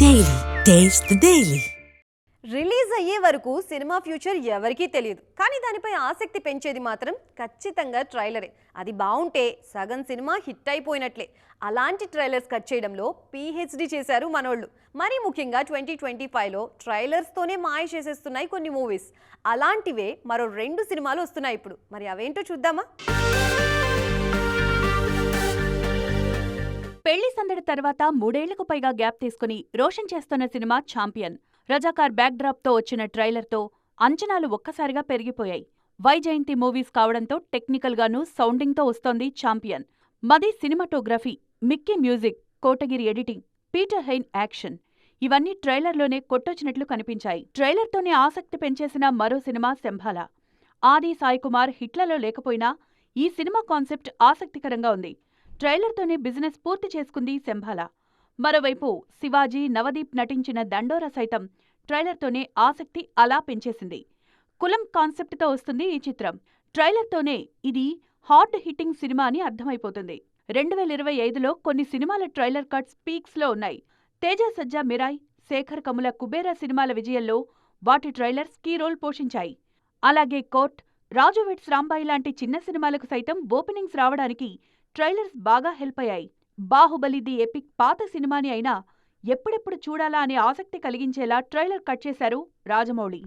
Daily. Taste the Daily. Release అయ్యే వరకు cinema future ఎవరికీ తెలియదు, కానీ దానిపై ఆసక్తి పెంచేది మాత్రం ఖచ్చితంగా ట్రైలరే. అది బాగుంటే సగం సినిమా హిట్ అయిపోయినట్లే. అలాంటి ట్రైలర్స్ కట్ చేయడంలో పిహెచ్డి చేశారు మనోళ్ళు. మరీ ముఖ్యంగా 2025లో ట్రైలర్స్తోనే మాయ చేసేస్తున్నాయి కొన్ని మూవీస్. అలాంటివే మరో 2 సినిమాలు వస్తున్నాయి ఇప్పుడు. మరి అవేంటో చూద్దామా? పెళ్లి సందడి తర్వాత 3 ఏళ్లకు పైగా గ్యాప్ తీసుకుని రోషన్ చేస్తున్న cinema champion. Razakar back drop తో వచ్చిన ట్రైలర్తో అంచనాలు ఒక్కసారిగా పెరిగిపోయాయి. వైజయంతి మూవీస్ కావడంతో టెక్నికల్ గానూ సౌండింగ్తో వస్తోంది ఛాంపియన్. మది cinematography, Mickey music, Kotagiri editing, Peter Hein action ఇవన్నీ ట్రైలర్లోనే కొట్టొచ్చినట్లు కనిపించాయి. ట్రైలర్తోనే ఆసక్తి పెంచేసిన మరో సినిమా శంభాల. ఆది సాయికుమార్ హిట్లలో లేకపోయినా ఈ సినిమా కాన్సెప్ట్ ఆసక్తికరంగా ఉంది. ట్రైలర్తోనే బిజినెస్ పూర్తి చేసుకుంది శంభాల. మరోవైపు శివాజీ, నవదీప్ నటించిన దండోరా సైతం ట్రైలర్తోనే ఆసక్తి అలా పెంచేసింది. కులం కాన్సెప్ట్తో వస్తుంది ఈ చిత్రం. ట్రైలర్తోనే ఇది హార్డ్ హిట్టింగ్ సినిమా అని అర్థమైపోతుంది. 2025లో కొన్ని సినిమాల ట్రైలర్ కట్స్ పీక్స్లో ఉన్నాయి. తేజ సజ్జా మిరాయ్, శేఖర్ కముల కుబేరా సినిమాల విజయంలో వాటి ట్రైలర్స్ కీ రోల్ పోషించాయి. అలాగే కోర్ట్, రాజు వెడ్స్ రాంబాయి లాంటి చిన్న సినిమాలకు సైతం ఓపెనింగ్స్ రావడానికి ట్రైలర్స్ బాగా హెల్ప్ అయ్యాయి. బాహుబలి ది ఎపిక్ పాత సినిమాని అయినా ఎప్పుడెప్పుడు చూడాలా అనే ఆసక్తి కలిగించేలా ట్రైలర్ కట్ చేశారు రాజమౌళి.